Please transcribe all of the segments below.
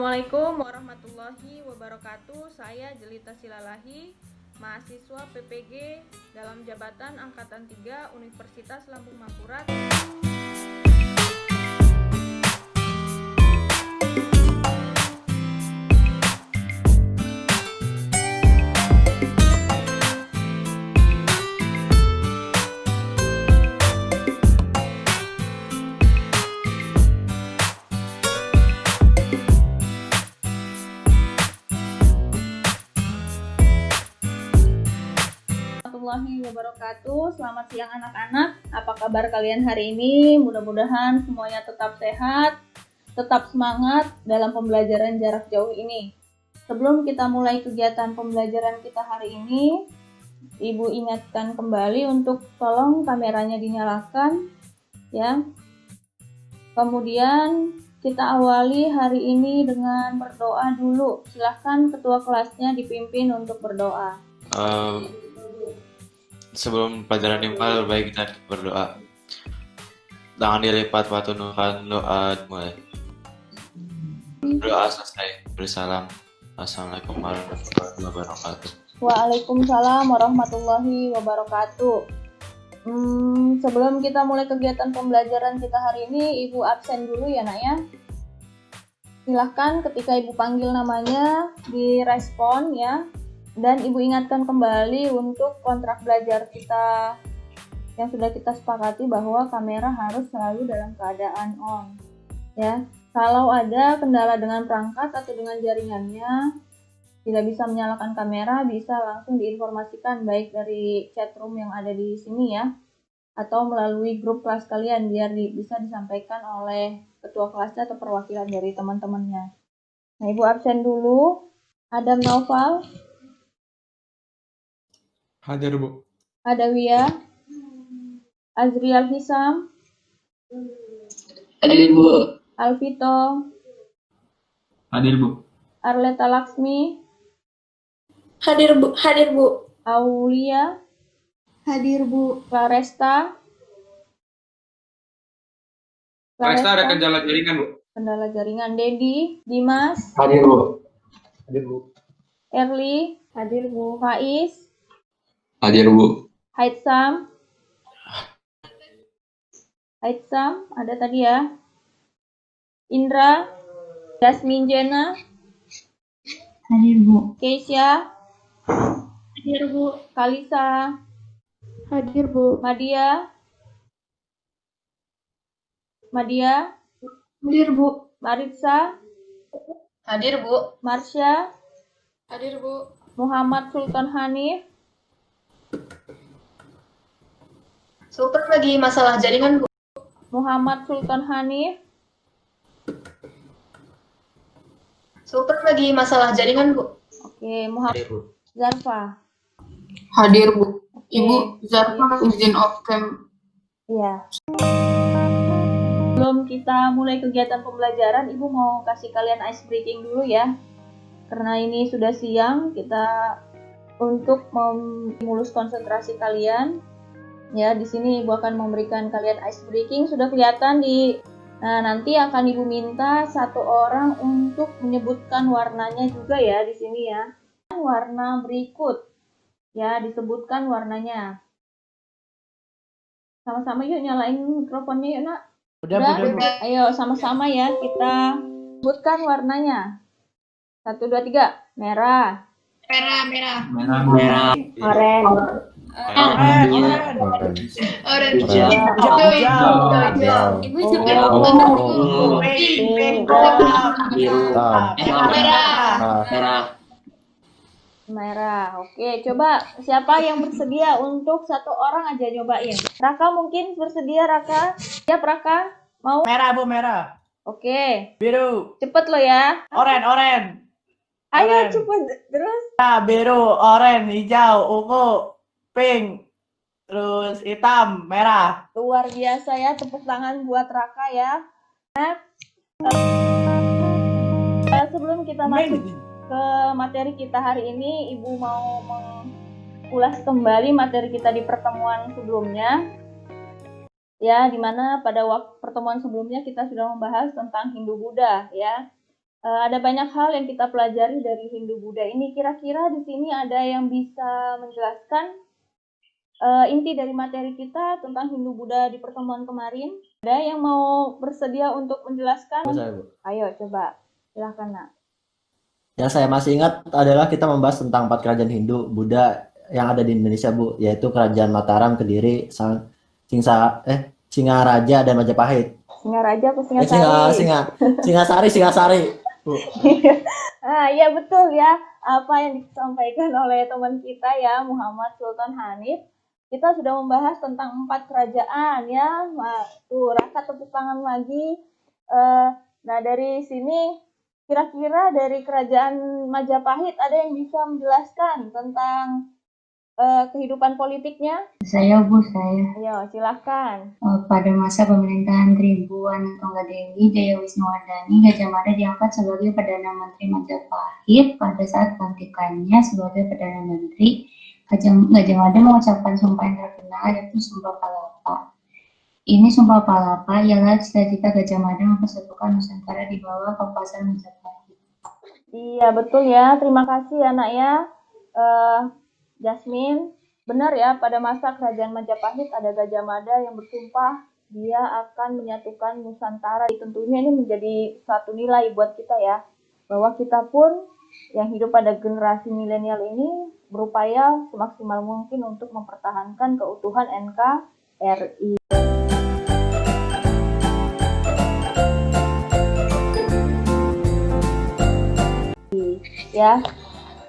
Assalamualaikum warahmatullahi wabarakatuh. Saya Jelita Silalahi, mahasiswa PPG dalam jabatan Angkatan 3 Universitas Lampung Mangkurat. Warahmatullahi wabarakatuh. Selamat siang anak-anak. Apa kabar kalian hari ini? Mudah-mudahan semuanya tetap sehat, tetap semangat dalam pembelajaran jarak jauh ini. Sebelum kita mulai kegiatan pembelajaran kita hari ini, Ibu ingatkan kembali untuk tolong kameranya dinyalakan ya. Kemudian kita awali hari ini dengan berdoa dulu. Silahkan ketua kelasnya dipimpin untuk berdoa. Sebelum pelajaran dimulai, lebih baik kita berdoa. Tangan dilipat, tunjukkan doa mulai. Doa selesai. Bersalam. Assalamualaikum warahmatullahi wabarakatuh. Waalaikumsalam warahmatullahi wabarakatuh. Sebelum kita mulai kegiatan pembelajaran kita hari ini, Ibu absen dulu ya nak ya. Silahkan ketika Ibu panggil namanya direspon ya. Dan Ibu ingatkan kembali untuk kontrak belajar kita yang sudah kita sepakati bahwa kamera harus selalu dalam keadaan on ya. Kalau ada kendala dengan perangkat atau dengan jaringannya tidak bisa menyalakan kamera, bisa langsung diinformasikan baik dari chat room yang ada di sini ya, atau melalui grup kelas kalian biar bisa disampaikan oleh ketua kelasnya atau perwakilan dari teman-temannya. Nah, Ibu absen dulu. Adam Naufal. Hadir, Bu. Adawiyah. Azrial Hisam. Hadir, Bu. Alvito. Hadir, Bu. Arleta Laksmi. Hadir, Bu. Hadir, Bu. Aulia. Hadir, Bu. Claresta. Resta ada kendala jaringan, Bu. Kendala jaringan. Dedi. Dimas. Hadir, Bu. Hadir, Bu. Erli. Hadir, Bu. Faiz. Hadir, Bu. Haitsam. Haitsam ada tadi ya. Indra. Jasmine Jena. Hadir, Bu. Keisha. Hadir, Bu. Kalisa. Hadir, Bu. Madia. Hadir, Bu. Maritza. Hadir, Bu. Marsha. Hadir, Bu. Muhammad Sultan Hanif. Sultan lagi masalah jaringan, Bu. Muhammad Sultan Hanif. Sultan lagi masalah jaringan, Bu. Oke, Muhammad Zarfa. Hadir, Bu. Ibu Oke. Zarfa izin off cam. Iya. Sebelum kita mulai kegiatan pembelajaran, Ibu mau kasih kalian ice breaking dulu ya. Karena ini sudah siang, kita untuk memulus konsentrasi kalian. Ya, di sini Ibu akan memberikan kalian ice breaking. Sudah kelihatan di nanti akan Ibu minta satu orang untuk menyebutkan warnanya juga ya di sini ya. Warna berikut. Ya, disebutkan warnanya. Sama-sama yuk nyalain mikrofonnya yuk, Nak. Udah. Ayo sama-sama ya kita sebutkan warnanya. 1, 2, 3. Merah. Merah. Orange. Ibu Merah. Oke, coba siapa yang bersedia untuk satu orang aja nyobain. Raka mungkin bersedia, Raka? Siap, Raka? Mau? Merah, Bu, merah. Oke. Biru. Cepet lo ya. Oren. Ayo Oren. cepet. Terus? Nah, biru, oren, hijau, ungu, pink, terus hitam, merah. Luar biasa ya. Tepuk tangan buat Raka ya. Sebelum kita masuk ke materi kita hari ini, Ibu mau mengulas kembali materi kita di pertemuan sebelumnya. Ya, dimana pada waktu pertemuan sebelumnya kita sudah membahas tentang Hindu Buddha ya. Ada banyak hal yang kita pelajari dari Hindu Buddha ini. Kira-kira di sini ada yang bisa menjelaskan inti dari materi kita tentang Hindu Buddha di pertemuan kemarin? Ada yang mau bersedia untuk menjelaskan? Saya, Bu. Ayo coba, silahkan nak. Yang saya masih ingat adalah kita membahas tentang 4 kerajaan Hindu Buddha yang ada di Indonesia, Bu, yaitu Kerajaan Mataram, Kediri, Singaraja dan Majapahit. Singaraja atau Singasari? Singasari, Bu. Ya betul ya, apa yang disampaikan oleh teman kita ya, Muhammad Sultan Hanif. Kita sudah membahas tentang 4 kerajaan ya. Tuh, rasa tepuk tangan lagi. Nah, dari sini kira-kira dari kerajaan Majapahit ada yang bisa menjelaskan tentang kehidupan politiknya? Saya, Bu, saya. Ayo, silahkan. Pada masa pemerintahan Tribuan Tunggadewi Jaya Wisnuwardani, Gajah Mada diangkat sebagai Perdana Menteri Majapahit. Pada saat pelantikannya sebagai Perdana Menteri, Gajah Mada mengucapkan sumpah yang terkenal, yaitu Sumpah Palapa. Ini Sumpah Palapa ialah cita-cita Gajah Mada mempersatukan Nusantara di bawah kekuasaan Majapahit. Iya, betul ya. Terima kasih ya, Nak ya. Jasmine, benar ya, pada masa kerajaan Majapahit ada Gajah Mada yang bersumpah dia akan menyatukan Nusantara. Tentunya ini menjadi satu nilai buat kita ya, bahwa kita pun yang hidup pada generasi milenial ini berupaya semaksimal mungkin untuk mempertahankan keutuhan NKRI. Ya,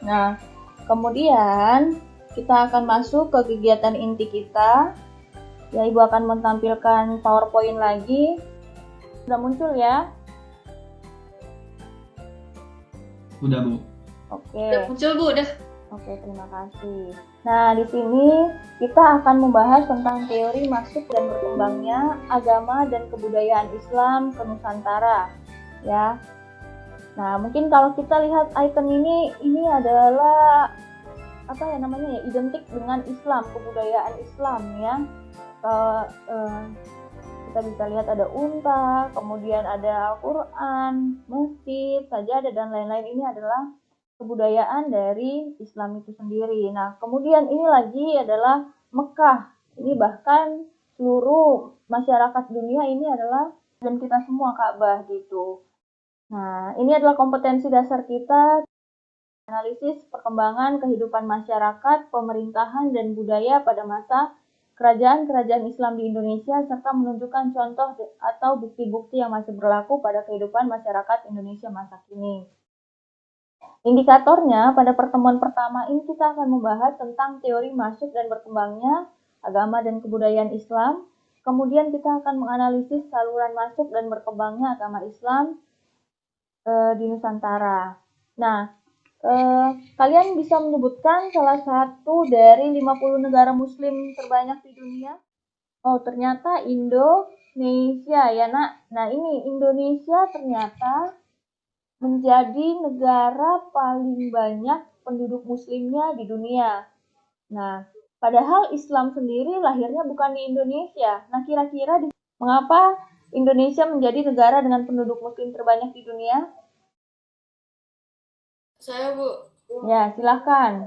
nah kemudian kita akan masuk ke kegiatan inti kita. Ya, Ibu akan menampilkan PowerPoint lagi. Sudah muncul ya? Udah, Bu. Oke. Udah muncul, Bu, udah. Oke, terima kasih. Nah, di sini kita akan membahas tentang teori masuk dan berkembangnya agama dan kebudayaan Islam ke Nusantara. Ya. Nah, mungkin kalau kita lihat icon ini adalah apa ya namanya ya, identik dengan Islam, kebudayaan Islam ya. Kita bisa lihat ada unta, kemudian ada Al-Quran, masjid, sajadah dan lain-lain. Ini adalah kebudayaan dari Islam itu sendiri. Nah, kemudian ini lagi adalah Mekah. Ini bahkan seluruh masyarakat dunia ini adalah dan kita semua Ka'bah gitu. Nah, ini adalah kompetensi dasar kita, analisis perkembangan kehidupan masyarakat, pemerintahan, dan budaya pada masa kerajaan-kerajaan Islam di Indonesia, serta menunjukkan contoh atau bukti-bukti yang masih berlaku pada kehidupan masyarakat Indonesia masa kini. Indikatornya, pada pertemuan pertama ini kita akan membahas tentang teori masuk dan berkembangnya agama dan kebudayaan Islam. Kemudian kita akan menganalisis saluran masuk dan berkembangnya agama Islam di Nusantara. Nah, kalian bisa menyebutkan salah satu dari 50 negara muslim terbanyak di dunia? Oh, ternyata Indonesia ya, Nak. Nah, ini Indonesia ternyata menjadi negara paling banyak penduduk muslimnya di dunia. Nah, padahal Islam sendiri lahirnya bukan di Indonesia. Nah, kira-kira mengapa Indonesia menjadi negara dengan penduduk muslim terbanyak di dunia? Saya, Bu. Ya, silahkan.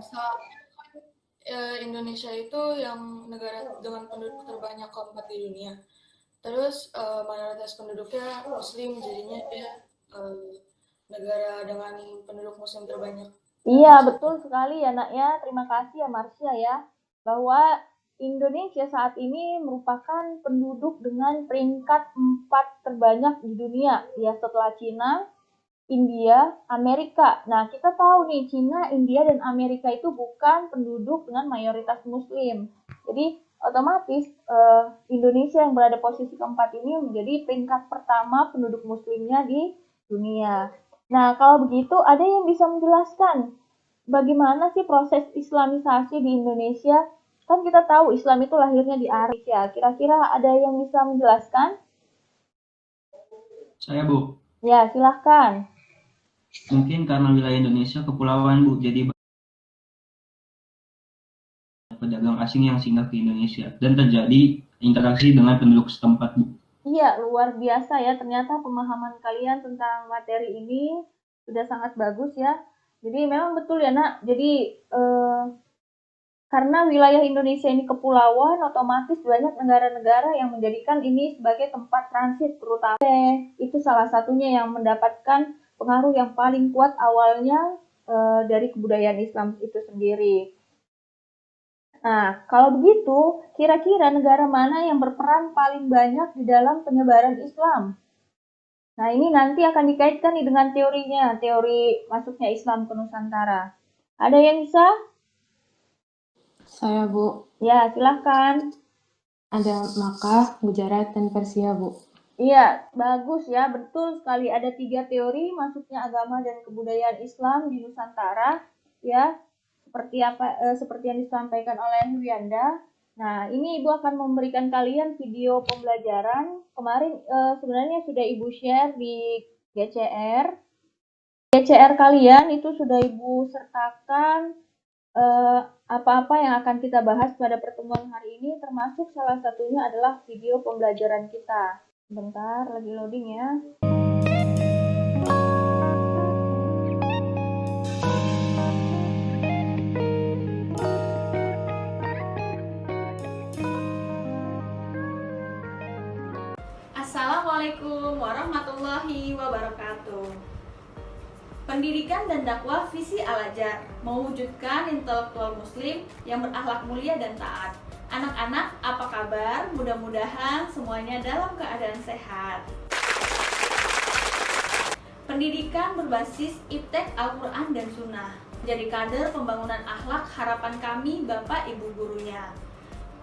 Indonesia itu yang negara dengan penduduk terbanyak keempat di dunia. Terus mayoritas penduduknya muslim, jadinya dia negara dengan penduduk muslim terbanyak. Iya, betul sekali ya, Nak ya. Terima kasih ya, Marsha ya. Bahwa Indonesia saat ini merupakan penduduk dengan peringkat 4 terbanyak di dunia. Ya, setelah Cina, India, Amerika. Nah, kita tahu nih, Cina, India, dan Amerika itu bukan penduduk dengan mayoritas muslim. Jadi, otomatis Indonesia yang berada posisi keempat ini menjadi peringkat pertama penduduk muslimnya di dunia. Nah, kalau begitu, ada yang bisa menjelaskan bagaimana sih proses islamisasi di Indonesia? Kan kita tahu Islam itu lahirnya di Arab ya. Kira-kira ada yang bisa menjelaskan? Saya, Bu. Ya, silahkan. Mungkin karena wilayah Indonesia kepulauan, Bu, jadi pedagang asing yang singgah ke Indonesia dan terjadi interaksi dengan penduduk setempat, Bu. Iya, luar biasa ya. Ternyata pemahaman kalian tentang materi ini sudah sangat bagus ya. Jadi memang betul ya nak, jadi karena wilayah Indonesia ini kepulauan, otomatis banyak negara-negara yang menjadikan ini sebagai tempat transit terutama. Itu salah satunya yang mendapatkan pengaruh yang paling kuat awalnya dari kebudayaan Islam itu sendiri. Nah, kalau begitu, kira-kira negara mana yang berperan paling banyak di dalam penyebaran Islam? Nah, ini nanti akan dikaitkan nih dengan teorinya, teori masuknya Islam ke Nusantara. Ada yang bisa? Saya, Bu. Ya, silahkan. Ada Makkah, Gujarat, dan Persia, Bu. Iya, bagus ya. Betul sekali. Ada 3 teori masuknya agama dan kebudayaan Islam di Nusantara. Ya, seperti yang disampaikan oleh Wiyanda. Nah, ini Ibu akan memberikan kalian video pembelajaran. Kemarin sebenarnya sudah Ibu share di GCR. GCR kalian itu sudah Ibu sertakan apa-apa yang akan kita bahas pada pertemuan hari ini, termasuk salah satunya adalah video pembelajaran kita. Bentar, lagi loading ya. Assalamualaikum warahmatullahi wabarakatuh. Pendidikan dan dakwah visi Al-Azhar mewujudkan intelektual muslim yang berakhlak mulia dan taat. Anak-anak, apa kabar? Mudah-mudahan semuanya dalam keadaan sehat. Pendidikan berbasis iptek Al-Quran dan Sunnah menjadi kader pembangunan akhlak harapan kami Bapak Ibu gurunya.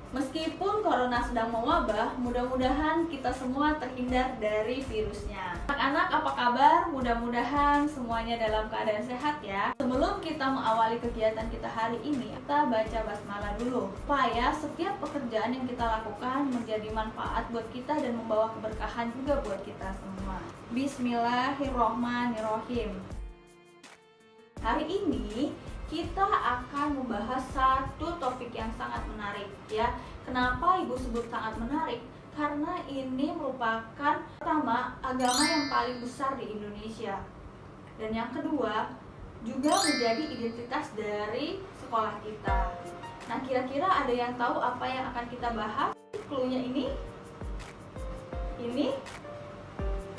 Meskipun corona sedang mewabah, mudah-mudahan kita semua terhindar dari virusnya. Anak-anak, apa kabar? Mudah-mudahan semuanya dalam keadaan sehat ya. Sebelum kita mengawali kegiatan kita hari ini, kita baca basmalah dulu, supaya setiap pekerjaan yang kita lakukan menjadi manfaat buat kita dan membawa keberkahan juga buat kita semua. Bismillahirrohmanirrohim. Hari ini kita akan membahas satu topik yang sangat menarik ya. Kenapa Ibu sebut sangat menarik? Karena ini merupakan pertama agama yang paling besar di Indonesia. Dan yang kedua juga menjadi identitas dari sekolah kita. Nah, kira-kira ada yang tahu apa yang akan kita bahas? Clue-nya ini? Ini?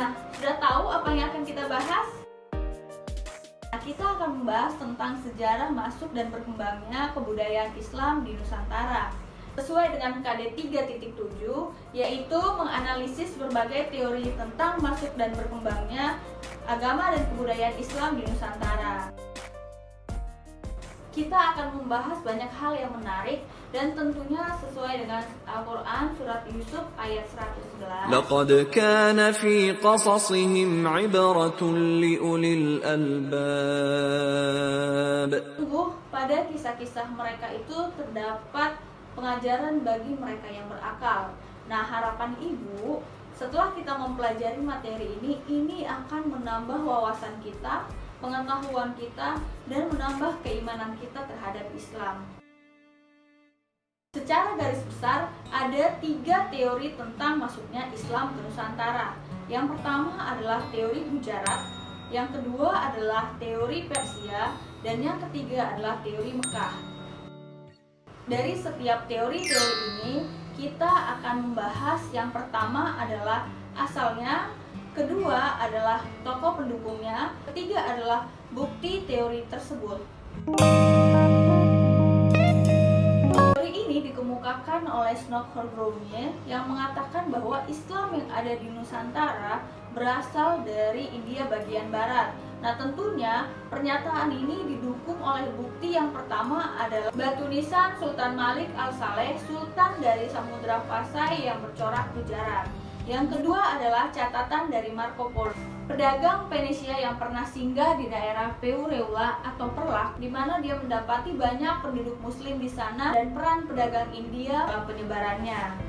Nah, sudah tahu apa yang akan kita bahas? Nah, kita akan membahas tentang sejarah masuk dan berkembangnya kebudayaan Islam di Nusantara sesuai dengan KD 3.7, yaitu menganalisis berbagai teori tentang masuk dan berkembangnya agama dan kebudayaan Islam di Nusantara. Kita akan membahas banyak hal yang menarik dan tentunya sesuai dengan Al-Quran surat Yusuf ayat 111. لقد كان في قصصهم عبرة لأولي الألباب. Sungguh pada kisah-kisah mereka itu terdapat pengajaran bagi mereka yang berakal. Nah, harapan Ibu setelah kita mempelajari materi ini akan menambah wawasan kita, pengetahuan kita, dan menambah keimanan kita terhadap Islam. Secara garis besar, ada 3 teori tentang masuknya Islam ke Nusantara. Yang pertama adalah teori Gujarat, yang kedua adalah teori Persia, dan yang ketiga adalah teori Mekah. Dari setiap teori-teori ini, kita akan membahas yang pertama adalah asalnya, kedua adalah tokoh pendukungnya, ketiga adalah bukti teori tersebut. Teori ini dikemukakan oleh Snook Horgrove yang mengatakan bahwa Islam yang ada di Nusantara berasal dari India bagian barat. Nah, tentunya pernyataan ini didukung oleh bukti yang pertama adalah batu nisan Sultan Malik Al-Saleh, Sultan dari Samudra Pasai yang bercorak Gujarat. Yang kedua adalah catatan dari Marco Polo, pedagang Venesia yang pernah singgah di daerah Peureula atau Perlak, di mana dia mendapati banyak penduduk Muslim di sana dan peran pedagang India dalam penyebarannya.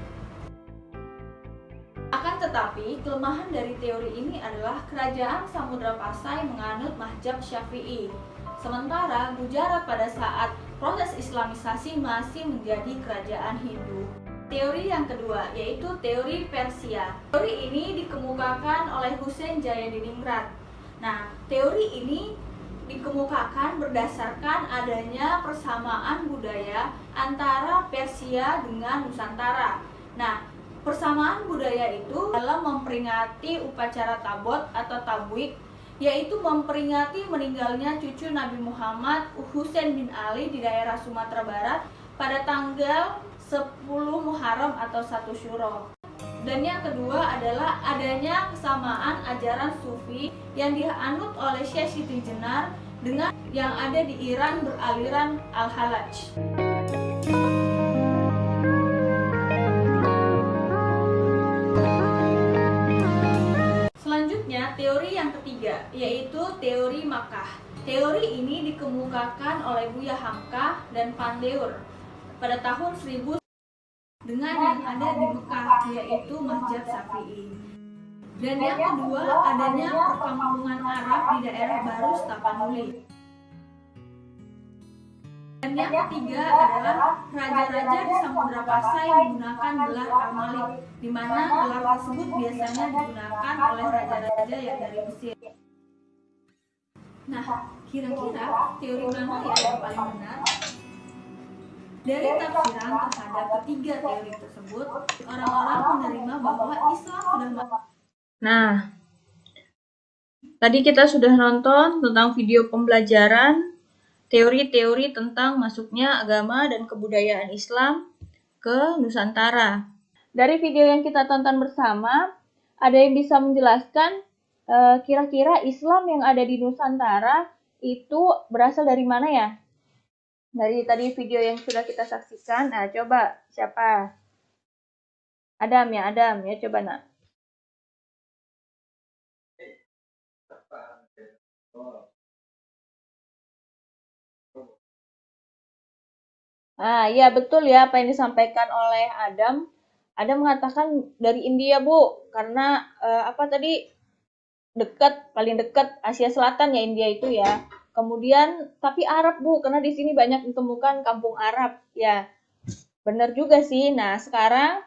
Akan tetapi, kelemahan dari teori ini adalah kerajaan Samudra Pasai menganut mazhab Syafi'i. Sementara Gujarat pada saat proses Islamisasi masih menjadi kerajaan Hindu. Teori yang kedua yaitu teori Persia. Teori ini dikemukakan oleh Hussein Jayadiningrat. Nah, teori ini dikemukakan berdasarkan adanya persamaan budaya antara Persia dengan Nusantara. Nah, persamaan budaya itu dalam memperingati upacara Tabot atau Tabwik, yaitu memperingati meninggalnya cucu Nabi Muhammad Husain bin Ali di daerah Sumatera Barat pada tanggal 10 Muharram atau 1 Syuro. Dan yang kedua adalah adanya kesamaan ajaran Sufi yang dianut oleh Syekh Siti Jenar dengan yang ada di Iran beraliran Al-Halaj. Selanjutnya, teori yang ketiga, yaitu teori Makkah. Teori ini dikemukakan oleh Buya Hamka dan Van Leur pada tahun 1000 dengan yang ada di Mekah, yaitu Mazhab Syafi'i. Dan yang kedua, adanya perkampungan Arab di daerah Baru Tapanuli. Dan yang ketiga adalah raja-raja di Samudra Pasai menggunakan gelar Al-Malik, di mana gelar tersebut biasanya digunakan oleh raja-raja yang dari Mesir. Nah, kira-kira teori mana yang paling benar? Dari tafsiran terhadap ketiga teori tersebut, orang-orang menerima bahwa Islam sudah Nah, tadi kita sudah nonton tentang video pembelajaran teori-teori tentang masuknya agama dan kebudayaan Islam ke Nusantara. Dari video yang kita tonton bersama, ada yang bisa menjelaskan kira-kira Islam yang ada di Nusantara itu berasal dari mana ya? Dari tadi video yang sudah kita saksikan, nah coba siapa? Adam ya, coba nak. Iya betul ya apa yang disampaikan oleh Adam. Adam mengatakan dari India Bu, karena apa tadi paling dekat Asia Selatan ya India itu ya. Kemudian tapi Arab Bu, karena di sini banyak ditemukan kampung Arab ya. Benar juga sih. Nah sekarang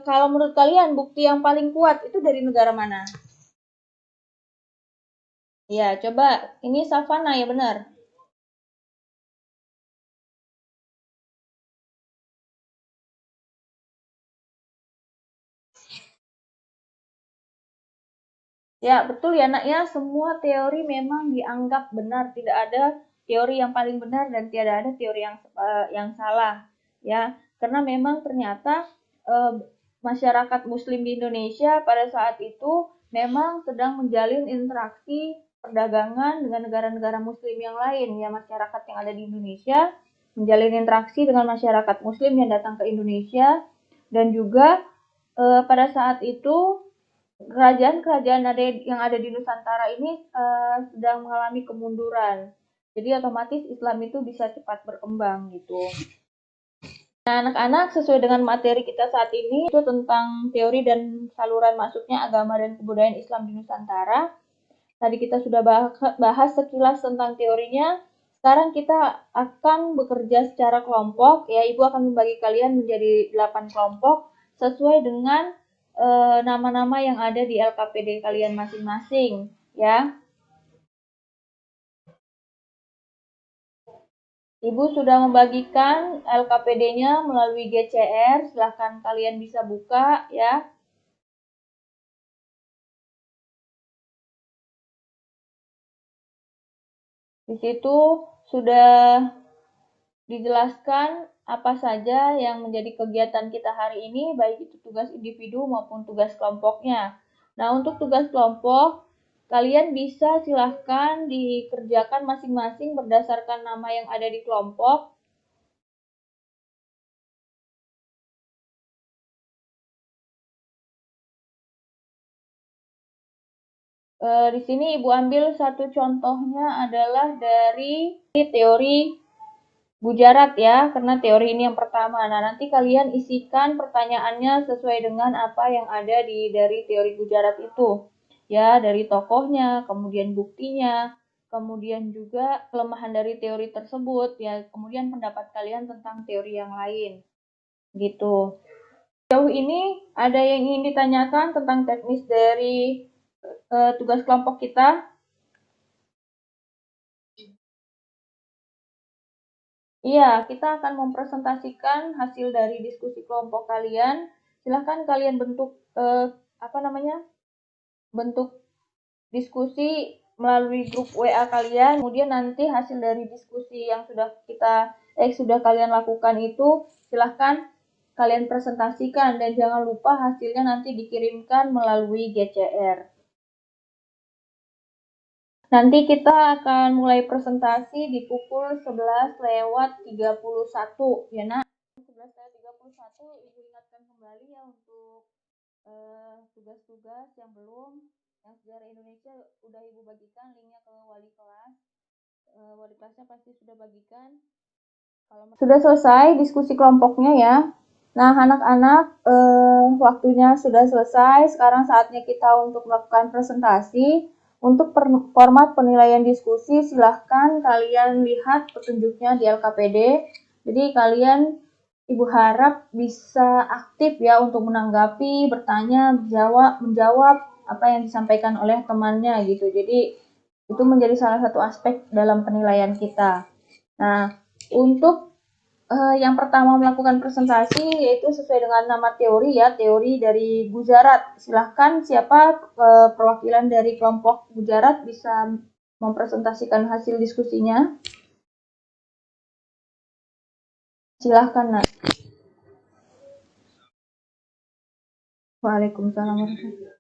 kalau menurut kalian bukti yang paling kuat itu dari negara mana? Ya coba ini Savana ya benar. Ya, betul ya nak ya, semua teori memang dianggap benar, tidak ada teori yang paling benar dan tidak ada teori yang salah ya. Karena memang ternyata masyarakat muslim di Indonesia pada saat itu memang sedang menjalin interaksi perdagangan dengan negara-negara muslim yang lain ya, masyarakat yang ada di Indonesia menjalin interaksi dengan masyarakat muslim yang datang ke Indonesia dan juga pada saat itu kerajaan-kerajaan yang ada di Nusantara ini sedang mengalami kemunduran. Jadi otomatis Islam itu bisa cepat berkembang gitu. Nah, anak-anak sesuai dengan materi kita saat ini itu tentang teori dan saluran masuknya agama dan kebudayaan Islam di Nusantara. Tadi kita sudah bahas sekilas tentang teorinya. Sekarang kita akan bekerja secara kelompok. Ya, Ibu akan membagi kalian menjadi 8 kelompok sesuai dengan nama-nama yang ada di LKPD kalian masing-masing ya. Ibu sudah membagikan LKPD-nya melalui GCR, silahkan kalian bisa buka ya. Di situ sudah dijelaskan apa saja yang menjadi kegiatan kita hari ini, baik itu tugas individu maupun tugas kelompoknya. Nah, untuk tugas kelompok, kalian bisa silahkan dikerjakan masing-masing berdasarkan nama yang ada di kelompok. Di sini Ibu ambil satu contohnya adalah dari teori Gujarat ya, karena teori ini yang pertama. Nah, nanti kalian isikan pertanyaannya sesuai dengan apa yang ada dari teori Gujarat itu. Ya, dari tokohnya, kemudian buktinya, kemudian juga kelemahan dari teori tersebut, ya, kemudian pendapat kalian tentang teori yang lain. Gitu. Jauh ini ada yang ingin ditanyakan tentang teknis dari tugas kelompok kita. Iya, kita akan mempresentasikan hasil dari diskusi kelompok kalian. Silahkan kalian bentuk bentuk diskusi melalui grup WA kalian. Kemudian nanti hasil dari diskusi yang sudah kalian lakukan itu silahkan kalian presentasikan dan jangan lupa hasilnya nanti dikirimkan melalui GCR. Nanti kita akan mulai presentasi di pukul 11:31 ya nak. 11:31 Ibu ingatkan kembali ya untuk tugas-tugas yang belum, yang sejarah Indonesia udah Ibu bagikan linknya ke wali kelas. Wali kelasnya pasti sudah bagikan. Sudah selesai diskusi kelompoknya ya. Nah anak-anak waktunya sudah selesai. Sekarang saatnya kita untuk melakukan presentasi. Untuk format penilaian diskusi, silahkan kalian lihat petunjuknya di LKPD. Jadi kalian, Ibu harap bisa aktif ya untuk menanggapi, bertanya, menjawab apa yang disampaikan oleh temannya gitu. Jadi itu menjadi salah satu aspek dalam penilaian kita. Nah, untuk yang pertama melakukan presentasi yaitu sesuai dengan nama teori ya, teori dari Gujarat. Silahkan siapa perwakilan dari kelompok Gujarat bisa mempresentasikan hasil diskusinya. Silahkan nak. Waalaikumsalam warahmatullahi.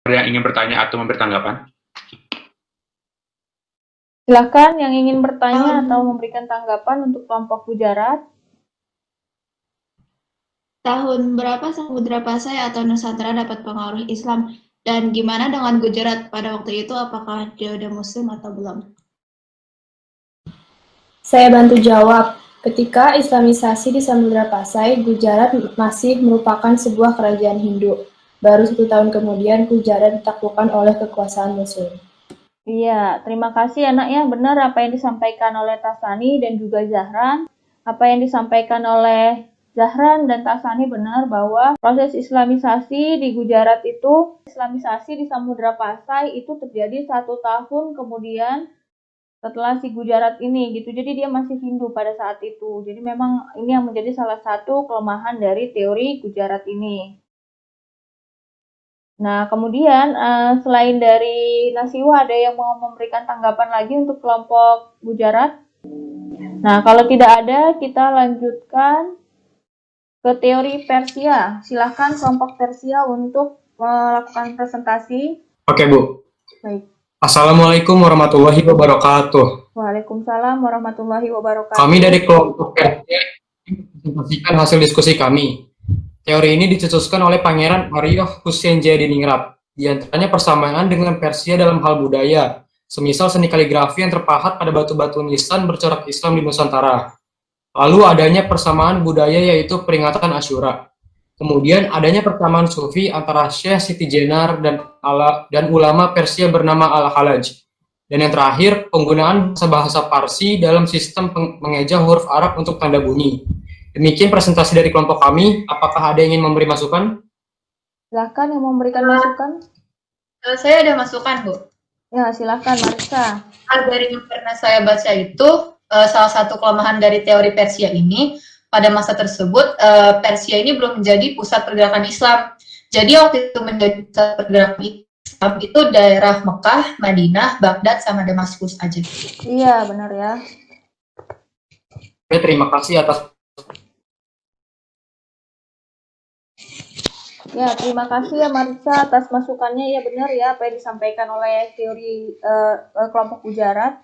Ada yang ingin bertanya atau memberi tanggapan? Silakan yang ingin bertanya atau memberikan tanggapan untuk kelompok Gujarat. Tahun berapa Samudra Pasai atau Nusantara dapat pengaruh Islam? Dan gimana dengan Gujarat pada waktu itu? Apakah dia udah Muslim atau belum? Saya bantu jawab. Ketika Islamisasi di Samudra Pasai, Gujarat masih merupakan sebuah kerajaan Hindu. Baru 1 tahun kemudian, Gujarat ditaklukkan oleh kekuasaan Muslim. Iya, terima kasih anak ya. Benar apa yang disampaikan oleh Tasani dan juga Zahran. Apa yang disampaikan oleh Zahran dan Tasani benar bahwa proses Islamisasi di Gujarat itu, Islamisasi di Samudra Pasai itu terjadi 1 tahun kemudian setelah si Gujarat ini gitu. Jadi dia masih Hindu pada saat itu. Jadi memang ini yang menjadi salah satu kelemahan dari teori Gujarat ini. Nah, kemudian selain dari Nasiwa, ada yang mau memberikan tanggapan lagi untuk kelompok Gujarat? Nah, kalau tidak ada, kita lanjutkan ke teori Persia. Silahkan kelompok Persia untuk melakukan presentasi. Oke, Bu. Baik. Assalamualaikum warahmatullahi wabarakatuh. Waalaikumsalam warahmatullahi wabarakatuh. Kami dari kelompok Persia mempresentasikan hasil diskusi kami. Teori ini dicetuskan oleh Pangeran Arya Hussein Jayadiningrat. Di antaranya persamaan dengan Persia dalam hal budaya, semisal seni kaligrafi yang terpahat pada batu-batu nisan bercorak Islam di Nusantara. Lalu adanya persamaan budaya yaitu peringatan Asyura. Kemudian adanya persamaan sufi antara Syekh Siti Jenar dan ulama Persia bernama Al-Halaj. Dan yang terakhir, penggunaan bahasa Parsi dalam sistem mengeja huruf Arab untuk tanda bunyi. Demikian presentasi dari kelompok kami. Apakah ada yang ingin memberi masukan? Silakan yang memberikan masukan. Saya ada masukan, Bu. Ya, silakan Marisa. Dari yang pernah saya baca itu, salah satu kelemahan dari teori Persia ini, pada masa tersebut, Persia ini belum menjadi pusat pergerakan Islam. Jadi waktu itu menjadi pusat pergerakan Islam itu daerah Mekah, Madinah, Baghdad, sama Damaskus aja. Iya, benar ya. Oke, terima kasih atas. Ya, terima kasih ya Marisa atas masukannya. Ya benar ya apa yang disampaikan oleh teori kelompok Gujarat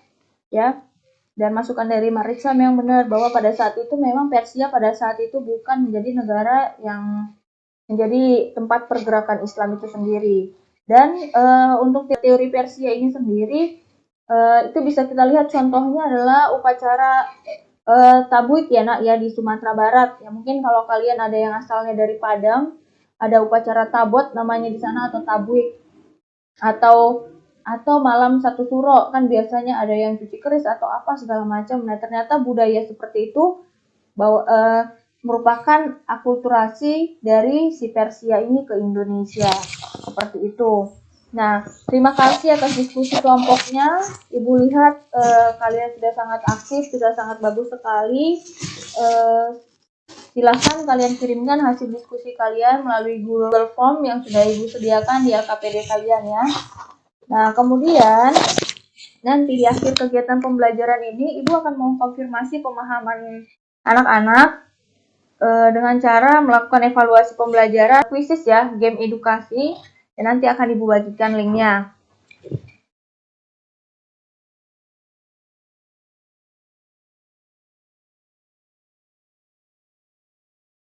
ya. Dan masukan dari Marisa memang benar bahwa pada saat itu memang Persia pada saat itu bukan menjadi negara yang menjadi tempat pergerakan Islam itu sendiri. Dan untuk teori Persia ini sendiri itu bisa kita lihat contohnya adalah upacara Tabuik ya nak ya di Sumatera Barat. Ya mungkin kalau kalian ada yang asalnya dari Padang, ada upacara tabot namanya di sana atau tabuik. Atau malam satu suro kan biasanya ada yang cuci keris atau apa segala macam. Nah ternyata budaya seperti itu merupakan akulturasi dari si Persia ini ke Indonesia seperti itu. Nah, terima kasih atas diskusi kelompoknya. Ibu lihat kalian sudah sangat aktif, sudah sangat bagus sekali. Silahkan kalian kirimkan hasil diskusi kalian melalui Google Form yang sudah Ibu sediakan di LKPD kalian ya. Nah, kemudian nanti di akhir kegiatan pembelajaran ini Ibu akan mengkonfirmasi pemahaman anak-anak dengan cara melakukan evaluasi pembelajaran, kuisis ya, game edukasi. Dan nanti akan Ibu bagikan linknya.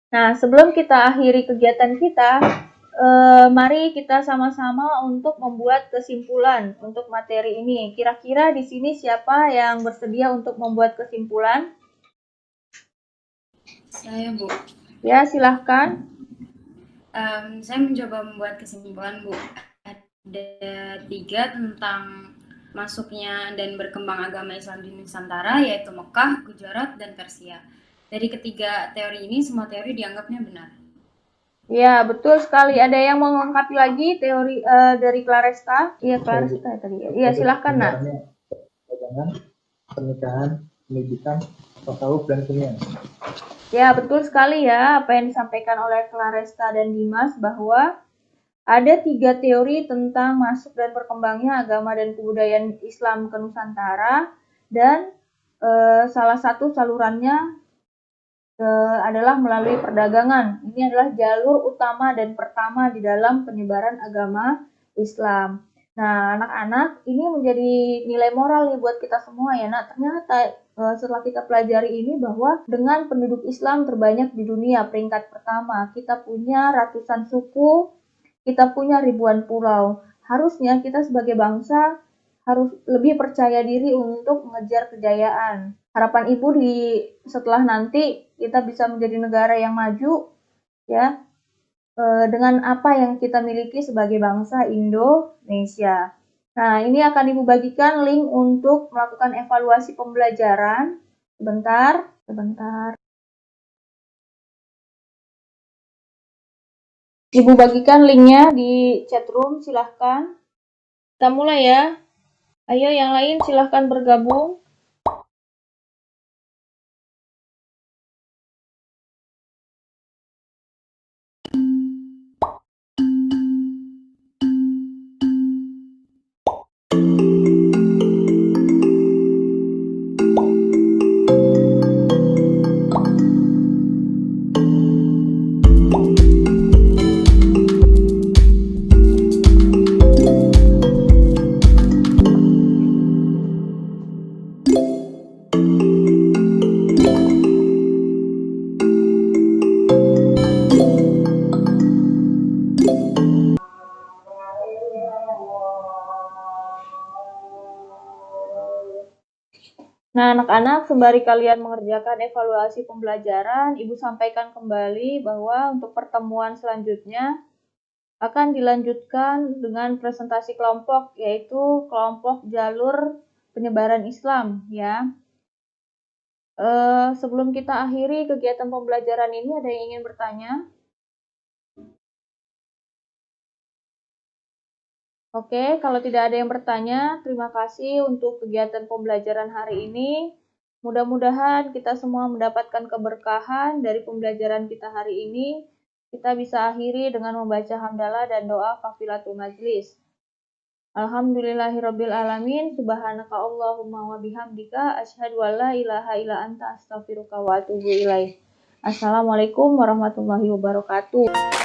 Nah, sebelum kita akhiri kegiatan kita, mari kita sama-sama untuk membuat kesimpulan untuk materi ini. Kira-kira di sini siapa yang bersedia untuk membuat kesimpulan? Saya, Bu. Ya, silahkan. Saya mencoba membuat kesimpulan, Bu. Ada 3 tentang masuknya dan berkembang agama Islam di Nusantara, yaitu Mekah, Gujarat, dan Persia. Dari ketiga teori ini, semua teori dianggapnya benar. Ya, betul sekali. Ada yang mau melengkapi lagi teori dari Claresta? Iya, Claresta tadi. Iya, silahkan, Nak. Pernikahan, pendidikan, tasawuf, dan kesenian. Ya, betul sekali ya apa yang disampaikan oleh Claresta dan Dimas bahwa ada 3 teori tentang masuk dan berkembangnya agama dan kebudayaan Islam ke Nusantara dan salah satu salurannya adalah melalui perdagangan. Ini adalah jalur utama dan pertama di dalam penyebaran agama Islam. Nah, anak-anak, ini menjadi nilai moral nih buat kita semua ya, nak. Ternyata setelah kita pelajari ini bahwa dengan penduduk Islam terbanyak di dunia, peringkat pertama, kita punya ratusan suku, kita punya ribuan pulau. Harusnya kita sebagai bangsa harus lebih percaya diri untuk mengejar kejayaan. Harapan Ibu setelah nanti kita bisa menjadi negara yang maju, ya, dengan apa yang kita miliki sebagai bangsa Indonesia. Nah, ini akan Ibu bagikan link untuk melakukan evaluasi pembelajaran. Sebentar. Ibu bagikan linknya di chatroom, silahkan. Kita mulai ya. Ayo yang lain silahkan bergabung. Nah, anak-anak, sembari kalian mengerjakan evaluasi pembelajaran, Ibu sampaikan kembali bahwa untuk pertemuan selanjutnya akan dilanjutkan dengan presentasi kelompok, yaitu kelompok jalur penyebaran Islam, ya. Sebelum kita akhiri kegiatan pembelajaran ini, ada yang ingin bertanya? Oke, kalau tidak ada yang bertanya, terima kasih untuk kegiatan pembelajaran hari ini. Mudah-mudahan kita semua mendapatkan keberkahan dari pembelajaran kita hari ini. Kita bisa akhiri dengan membaca hamdalah dan doa kafilatul majlis. Alhamdulillahirabbil alamin, subhanaka Allahumma wa bihamdika asyhadu an la ilaha illa anta astaghfiruka wa atubu ilaik. Assalamualaikum warahmatullahi wabarakatuh.